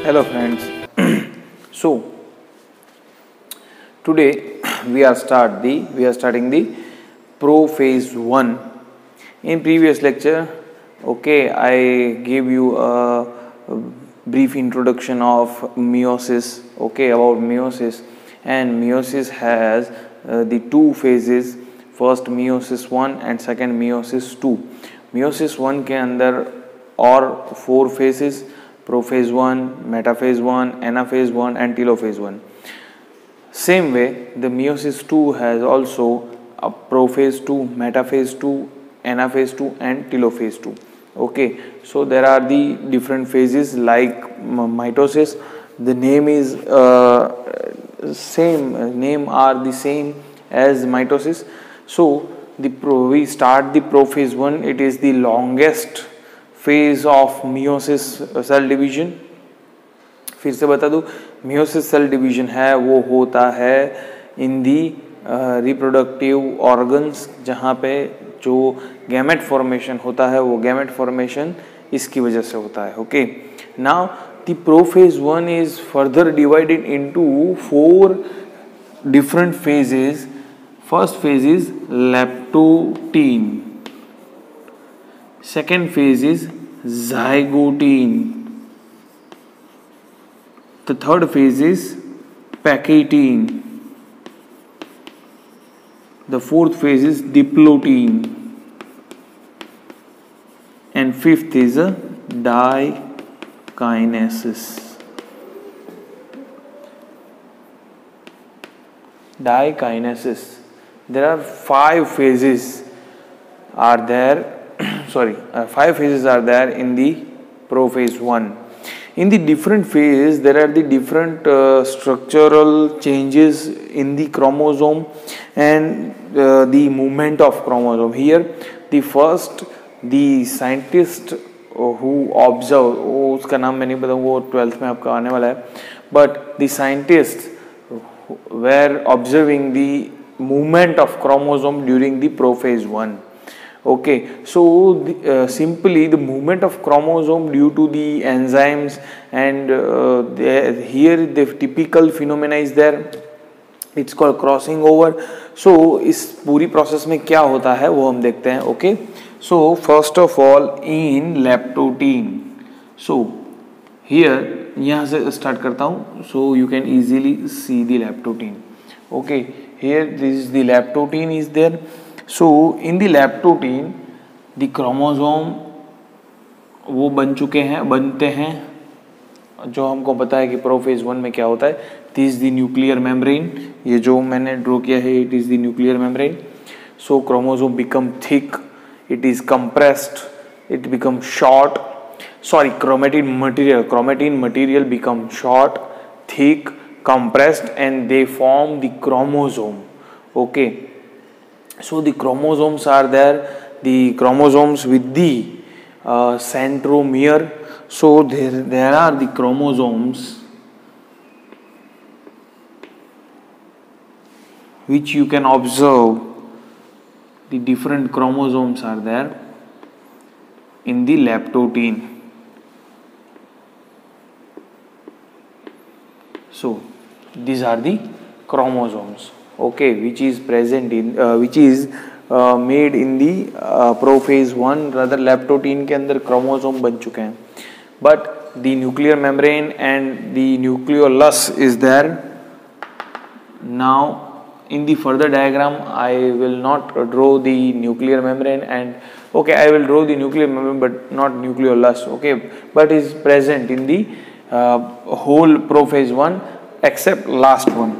Hello friends. So today we are starting the prophase 1. In previous lecture, okay, I gave you a brief introduction of meiosis, okay, about meiosis, and meiosis has the two phases, first meiosis 1 and second meiosis 2. meiosis 1 के अंदर और 4 phases, prophase 1, metaphase 1, anaphase 1 and telophase 1. Same way, the meiosis 2 has also a prophase 2, metaphase 2, anaphase 2 and telophase 2. Okay, so there are the different phases like mitosis. The name is name are the same as mitosis. So we start the prophase 1. It is the longest phase of meiosis cell division. फिर से बता दूं, meiosis cell division है वो होता है in the reproductive organs, जहाँ पे जो गैमेट फॉर्मेशन होता है वो गैमेट फॉर्मेशन इसकी वजह से होता है. Okay, now the prophase 1 is further divided into 4 different phases. First phase is leptotene, second phase is zygotine, the third phase is pachytene, the fourth phase is diplotene, and fifth is a dikinesis. Dikinesis. There are 5 phases are there. Five phases are there in the prophase 1. In the different phases, there are the different structural changes in the chromosome and the movement of chromosome. Here, the first, the scientist who observe, उसका नाम मैं नहीं पता, वो 12th में आपका आने वाला है, but the scientists were observing the movement of chromosome during the prophase 1. Okay, so simply the movement of chromosome due to the enzymes and here the typical phenomena is there. It's called crossing over. So इस पूरी process में क्या होता है वो हम देखते हैं. Okay, so first of all in leptotene. So here यहाँ से start करता हूँ. So you can easily see the leptotene. Okay, here this is the leptotene is there. So in the leptotene, the chromosome वो बनते हैं जो हमको पता है कि प्रोफेज 1 में क्या होता है. This is the nuclear membrane. ये जो मैंने ड्रॉ किया है, it is the nuclear membrane. So chromosome become thick, it is compressed, it become short. chromatin material become short, thick, compressed, and they form the chromosome. Okay, so the chromosomes are there, the chromosomes with the centromere. So there are the chromosomes which you can observe. The different chromosomes are there in the leptotene. So these are the chromosomes, okay, which is present in which is made in the prophase 1. rather leptotene के अंदर chromosome बन चुके हैं, but the nuclear membrane and the nucleolus is there. Now in the further diagram I will not draw the nuclear membrane, and okay, I will draw the nuclear membrane but not nucleolus. Okay, but is present in the whole prophase 1 except last one.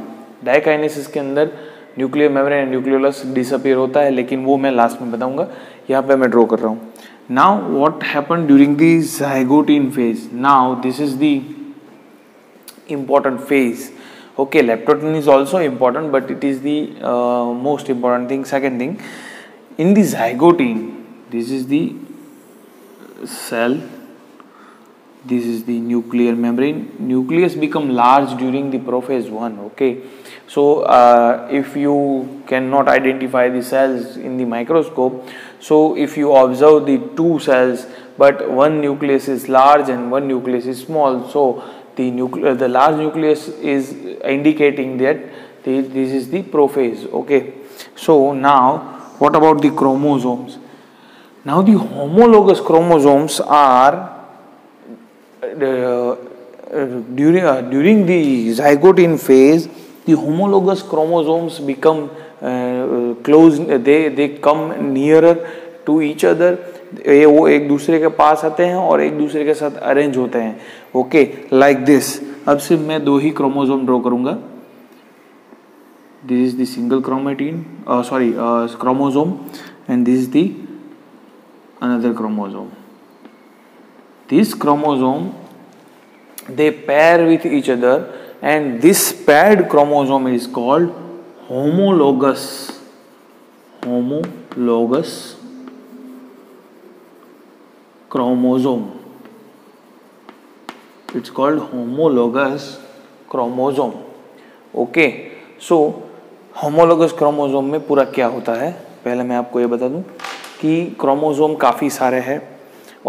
Diakinesis के अंदर nuclear membrane and nucleolus disappear होता है, लेकिन वो मैं last में बताऊंगा. यहाँ पे मैं ड्रॉ कर रहा हूँ. Now what happen during the zygotene phase. Now this is the important phase. Okay, leptotene is also important, but it is the most important thing. Second thing, in the zygotene, this is the cell, this is the nuclear membrane. Nucleus become large during the prophase 1. Okay, so if you cannot identify the cells in the microscope, so if you observe the two cells but one nucleus is large and one nucleus is small, so the large nucleus is indicating that this is the prophase. Okay, so now what about the chromosomes? Now the homologous chromosomes are during the zygote phase, the homologous chromosomes become close, they come nearer to each other. वो एक दूसरे के पास आते हैं और एक दूसरे के साथ अरेंज होते हैं. Okay, like this. अब सिर्फ मैं 2 ही क्रोमोसोम ड्रॉ करूंगा. This is the single chromatin, sorry chromosome, and this is the another chromosome. This chromosome, they pair with each other, and this paired chromosome is called homologous chromosome. It's called homologous chromosome. Okay, so homologous chromosome में पूरा क्या होता है, पहले मैं आपको ये बता दूं कि क्रोमोसोम काफ़ी सारे हैं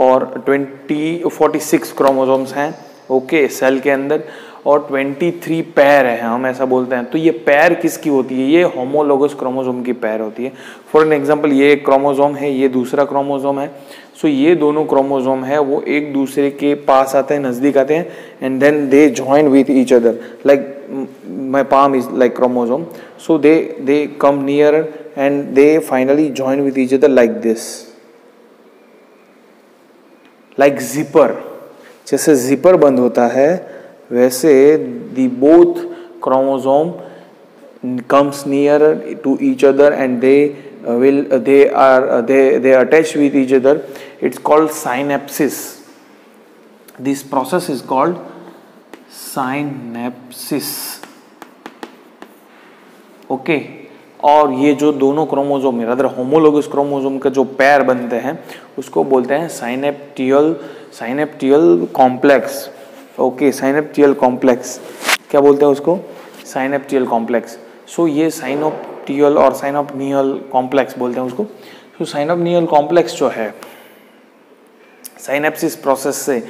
और 46 क्रोमोसोम्स हैं. ओके, सेल के अंदर, और 23 पैर है, हम ऐसा बोलते हैं. तो ये पैर किसकी होती है? ये होमोलोगस क्रोमोसोम की पैर होती है. फॉर एन एग्जांपल, ये एक क्रोमोसोम है, ये दूसरा क्रोमोसोम है. सो ये दोनों क्रोमोसोम है वो एक दूसरे के पास आते हैं, नज़दीक आते हैं, and then they join with each other. Like my palm is like chromosome, so they come near and they finally join with each other like this, like zipper. जैसे zipper बंद होता है वैसे the both chromosome comes nearer to each other and they attach with each other. It's called synapsis. This process is called synapsis. Okay, और ये जो दोनों chromosome में अदर होमोलोगस क्रोमोसोम का जो पैर बनते हैं उसको बोलते हैं साइनेप्टियल कॉम्प्लेक्स. ओके, साइनेप्टियल कॉम्प्लेक्स क्या बोलते हैं उसको? साइनेप्टियल कॉम्प्लेक्स. सो ये साइनोप्टियल और साइनोप्नियल कॉम्प्लेक्स बोलते हैं उसको. सो साइनोप्नियल कॉम्प्लेक्स जो है साइनेप्सिस प्रोसेस से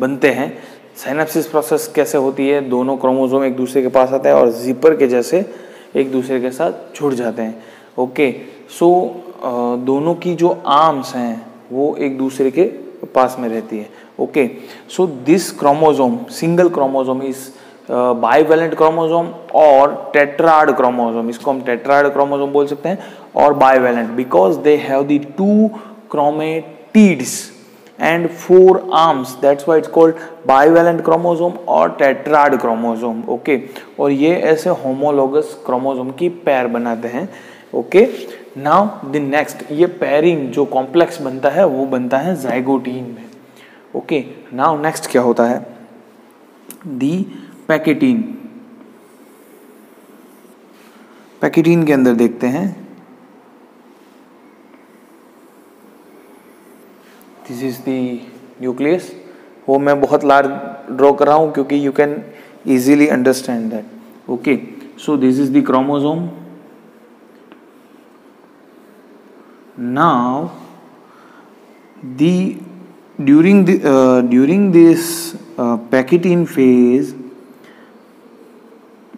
बनते हैं. साइनेप्सिस प्रोसेस कैसे होती है? दोनों क्रोमोसोम एक दूसरे के पास आते हैं और जिपर के जैसे एक दूसरे के साथ जुड़ जाते हैं. ओके, सो दोनों की जो आर्म्स हैं वो एक दूसरे के पास में रहती है. Okay, so this chromosome, single chromosome is bivalent chromosome और टेट्राड क्रोमोसोम. इसको हम टेट्राड क्रोमोसोम बोल सकते हैं और bivalent because they have the 2 chromatids and 4 arms. That's why it's called bivalent chromosome और tetrad chromosome. Okay, और ये ऐसे homologous chromosome की पैर बनाते हैं. Okay, now the next, ये pairing जो complex बनता है वो बनता है zygote में. Okay, now next क्या होता है? The pachytene. pachytene के अंदर देखते हैं. This is the nucleus. वो मैं बहुत लार्ज ड्रॉ कर रहा हूँ क्योंकि you can easily understand that. Okay, so this is the chromosome. Now during this pachytene phase,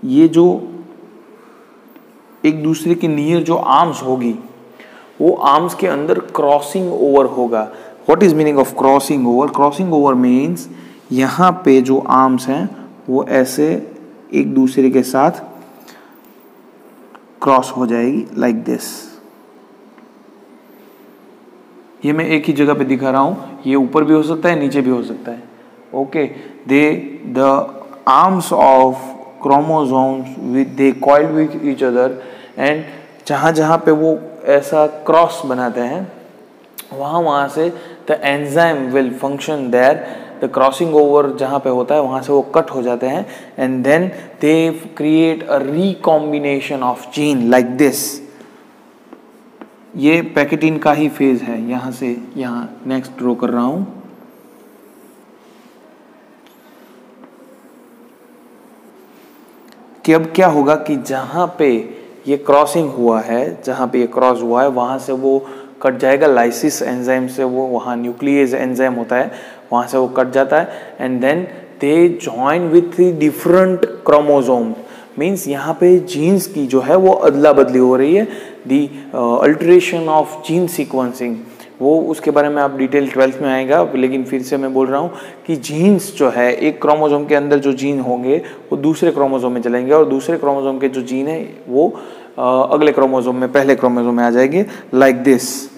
ये जो एक दूसरे के नियर जो आर्म्स होगी वो आर्म्स के अंदर क्रॉसिंग ओवर होगा. What is meaning of crossing over? Crossing over means यहाँ पे जो आर्म्स हैं वो ऐसे एक दूसरे के साथ क्रॉस हो जाएगी like this. ये मैं एक ही जगह पे दिखा रहा हूँ, ये ऊपर भी हो सकता है नीचे भी हो सकता है. Okay, the arms of chromosomes they coil with each other, and जहाँ पे वो ऐसा क्रॉस बनाते हैं वहाँ से the enzyme will function there. the crossing over जहाँ पे होता है वहाँ से वो कट हो जाते हैं and then they create a recombination of gene like this. ये पैकेटीन का ही फेज है. यहाँ से यहाँ नेक्स्ट ड्रॉ कर रहा हूँ. कि अब क्या होगा कि जहाँ पे ये क्रॉसिंग हुआ है, जहाँ पे ये क्रॉस हुआ है वहाँ से वो कट जाएगा लाइसिस एंजाइम से. वो वहाँ न्यूक्लियेज एंजाइम होता है वहाँ से वो कट जाता है and then they join with different chromosome, means यहाँ पे जीन्स की जो है वो अदला बदली हो रही है, दी अल्टरेशन ऑफ जीन सीक्वेंसिंग, वो उसके बारे में आप डिटेल 12th में आएगा, लेकिन फिर से मैं बोल रहा हूँ कि जीन्स जो है एक क्रोमोसोम के अंदर जो जीन होंगे वो दूसरे क्रोमोसोम में चलेंगे और दूसरे क्रोमोसोम के जो जीन है वो अगले क्रोमोसोम में पहले क्रोमोसोम में आ जाएंगे, लाइक दिस।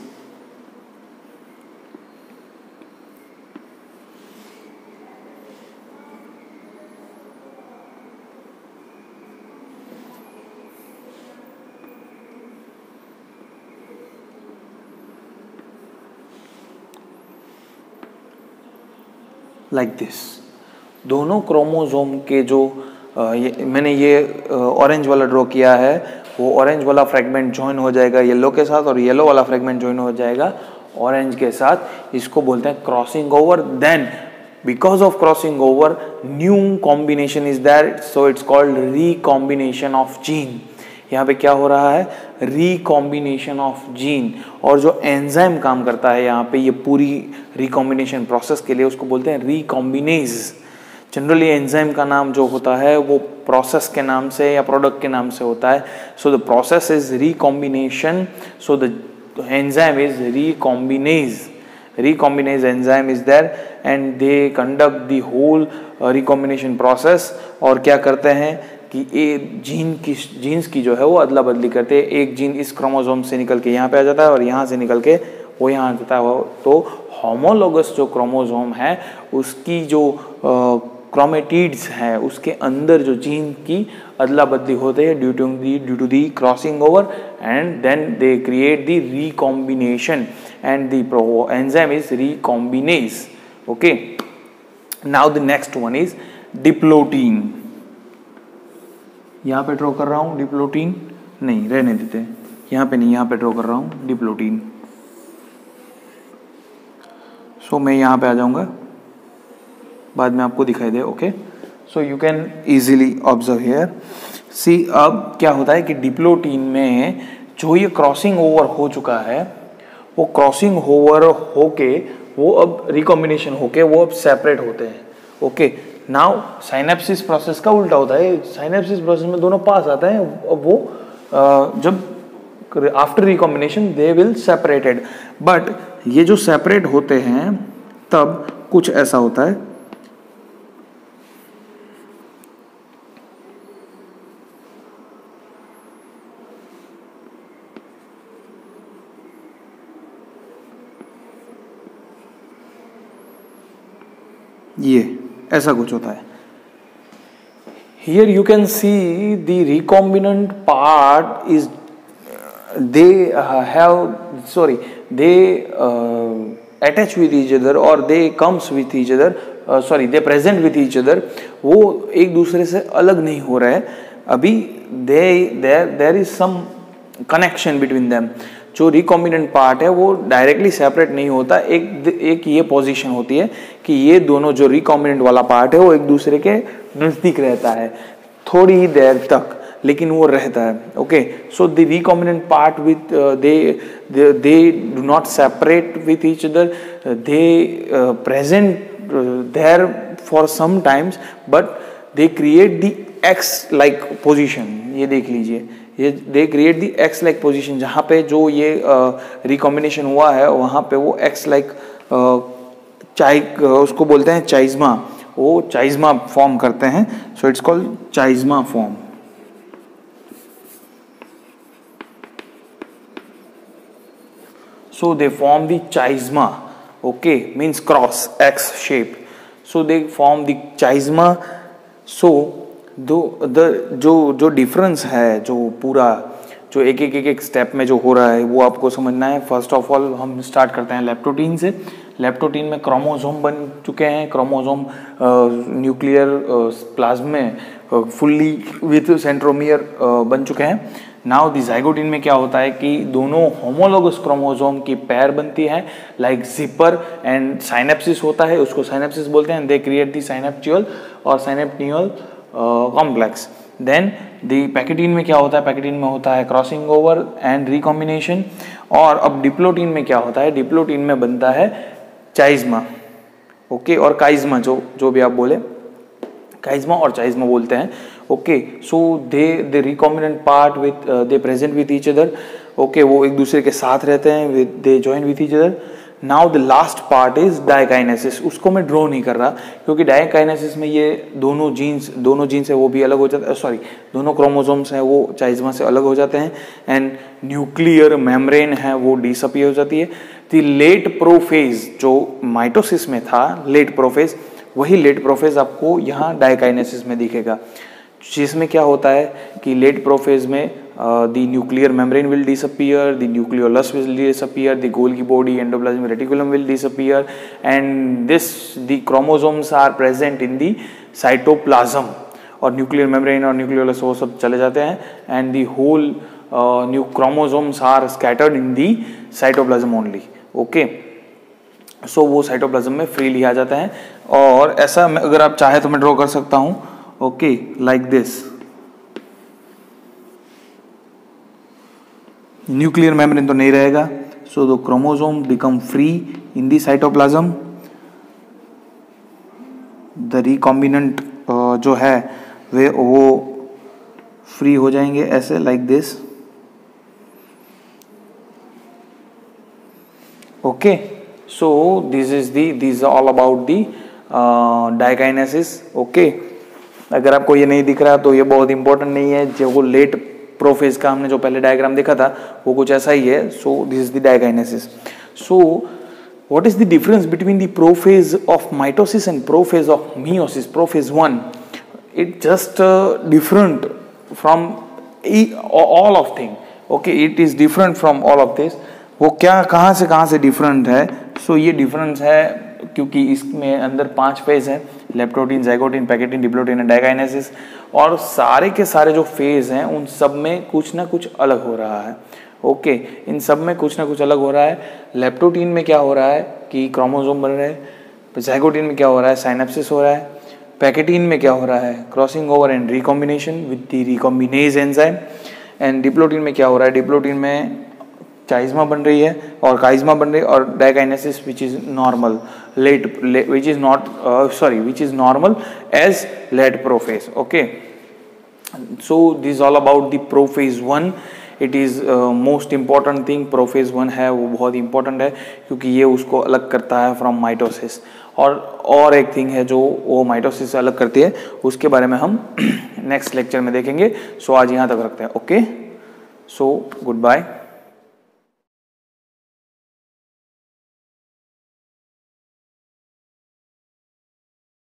लाइक दिस, दोनों क्रोमोसोम के जो मैंने ये ऑरेंज वाला ड्रॉ किया है, वो ऑरेंज वाला फ्रेगमेंट ज्वाइन हो जाएगा येलो के साथ और येलो वाला फ्रेगमेंट ज्वाइन हो जाएगा ऑरेंज के साथ, इसको बोलते हैं crossing over. Then because of crossing over new combination is there, so it's called recombination of gene. यहाँ पे क्या हो रहा है, रिकॉम्बिनेशन ऑफ जीन, और जो एंजाइम काम करता है यहाँ पे ये पूरी रिकॉम्बिनेशन प्रोसेस के लिए, उसको बोलते हैं रिकॉम्बिनेज। जनरली एंजाइम का नाम जो होता है वो प्रोसेस के नाम से या प्रोडक्ट के नाम से होता है, so the process is recombination, so the enzyme is recombinase. recombinase enzyme is there and they conduct the whole recombination process। और क्या करते हैं कि ये जीन्स की जो है वो अदला बदली करते हैं, एक जीन इस क्रोमोसोम से निकल के यहाँ पे आ जाता है और यहाँ से निकल के वो यहाँ आ जाता है, तो होमोलोगस जो क्रोमोसोम है उसकी जो क्रोमेटिड्स हैं उसके अंदर जो जीन की अदला बदली होते हैं due to the crossing over, and then they create the recombination and the enzyme is recombinase। okay, now the next one is diplotin। यहाँ पे ड्रॉ कर रहा हूँ डिप्लोटीन, नहीं रहने देते, यहाँ पे नहीं, यहाँ पे ड्रॉ कर रहा हूँ डिप्लोटीन। सो मैं यहाँ पे आ जाऊँगा, बाद में आपको दिखाई दे। Okay, so you can easily observe here. See अब क्या होता है कि डिप्लोटीन में जो ये क्रॉसिंग ओवर हो चुका है, वो क्रॉसिंग ओवर होके वो अब रिकॉम्बिनेशन होके वो अब सेपरेट होते हैं। ओके, नाउ साइनेप्सिस प्रोसेस का उल्टा होता है, साइनेप्सिस प्रोसेस में दोनों पास आते हैं, वो जब after recombination they will separated, but ये जो सेपरेट होते हैं तब कुछ ऐसा होता है, ये ऐसा कुछ होता है। Here you can see the recombinant part is they attach with each other or they comes with each other, they present with each other। वो एक दूसरे से अलग नहीं हो रहे हैं अभी, there is some connection between them। जो रिकॉम्बिनेंट पार्ट है वो डायरेक्टली सेपरेट नहीं होता, एक ये पोजीशन होती है कि ये दोनों जो रिकॉम्बिनेंट वाला पार्ट है वो एक दूसरे के नजदीक रहता है थोड़ी ही देर तक, लेकिन वो रहता है। Okay, so the recombinant part with they do not separate with each other, they present there for some times, but they create the X like position. ये देख लीजिए, ये they create the X like position, जहाँ पे जो ये recombination हुआ है वहाँ पे वो एक्स लाइक उसको बोलते हैं चाइज्मा, वो चाइज्मा फॉर्म करते हैं, so it's called chiasma form. So they form the chiasma, okay, means cross X shape, so they form the chiasma. So जो डिफरेंस है, जो पूरा जो एक स्टेप में जो हो रहा है वो आपको समझना है। फर्स्ट ऑफ ऑल हम स्टार्ट करते हैं लेप्टोटीन से। लेप्टोटीन में क्रोमोसोम बन चुके हैं, क्रोमोसोम न्यूक्लियर प्लाज्म में फुल्ली विथ सेंट्रोमियर बन चुके हैं। नाउ द ज़ाइगोटीन में क्या होता है कि दोनों होमोलोगस क्रोमोसोम की पैर बनती है, लाइक जिपर एंड साइनेप्सिस होता है, उसको साइनेप्सिस बोलते हैं। दे क्रिएट द साइनेप्टियल और साइनेप्टियल कॉम्प्लेक्स। देन दी पैकेटीन में क्या होता है, पैकेटीन में होता है क्रॉसिंग ओवर एंड रिकॉम्बिनेशन। और अब डिप्लोटीन में क्या होता है, डिप्लोटीन में बनता है चाइज्मा, ओके, और काइज्मा, जो भी आप बोले, काइज्मा और चाइज्मा बोलते हैं। Okay, so they recombinant part with they present with each other. Okay, वो एक दूसरे के साथ रहते हैं, दे join with each other. Now the last part is diakinesis. उसको मैं ड्रॉ नहीं कर रहा क्योंकि डाइकाइनेसिस में ये दोनों जीन्स है वो भी अलग हो जाते हैं, सॉरी दोनों क्रोमोसोम्स हैं वो चाइज्मा से अलग हो जाते हैं, एंड न्यूक्लियर मेम्ब्रेन है वो डिसअपियर हो जाती है। द लेट प्रोफेज जो माइटोसिस में था, लेट प्रोफेज, वही लेट प्रोफेज आपको यहाँ डाइकाइनेसिस में दिखेगा, जिसमें क्या होता है कि लेट प्रोफेज में the nuclear membrane will disappear, the nucleolus will disappear, the Golgi body endoplasmic reticulum will disappear, and this the chromosomes are present in the cytoplasm, और न्यूक्लियर मेम्ब्रेन और न्यूक्लियोलस वो सब चले जाते हैं, and the whole new chromosomes are scattered in the cytoplasm only. Okay, so वो cytoplasm में freely आ जाता है, और ऐसा अगर आप चाहे तो मैं ड्रॉ कर सकता हूं। Okay, like this, nuclear membrane तो नहीं रहेगा, so the chromosome become free in the cytoplasm, the recombinant जो है वे वो फ्री हो जाएंगे ऐसे, like this. Okay, so these are all about the diakinesis. Okay, अगर आपको ये नहीं दिख रहा तो ये बहुत इंपॉर्टेंट नहीं है, जो वो लेट प्रोफेज का हमने जो पहले डायग्राम देखा था वो कुछ ऐसा ही है। So this is the diakinesis. So what is the difference between the prophase of mitosis and prophase of meiosis, prophase 1? It just different from all of thing. Okay, it is different from all of this. वो क्या कहाँ से different है? सो ये difference है क्योंकि इसमें अंदर 5 फेज है, leptotene, zygotene, pachytene, diplotene and diakinesis, और सारे के सारे जो फेज हैं उन सब में कुछ ना कुछ अलग हो रहा है। ओके, इन सब में कुछ ना कुछ अलग हो रहा है। लेप्टोटीन में क्या हो रहा है कि क्रोमोसोम बन रहे हैं, जाइगोटीन में क्या हो रहा है, साइनेप्सिस हो रहा है, पैकेटीन में क्या हो रहा है, crossing over and recombination with the recombinase enzyme, and diplotene में क्या हो रहा है, डिप्लोटीन में चाइज्मा बन रही है और काइज्मा बन रही है, और diakinesis which is normal which is normal as late prophase. Okay, so this is all about the prophase 1. It is most important thing prophase 1 है वो बहुत important है क्योंकि ये उसको अलग करता है from mitosis। और एक थिंग है जो वो माइटोसिस से अलग करती है, उसके बारे में हम नेक्स्ट लेक्चर में देखेंगे। सो आज यहाँ तक रखते हैं। Okay, so good bye.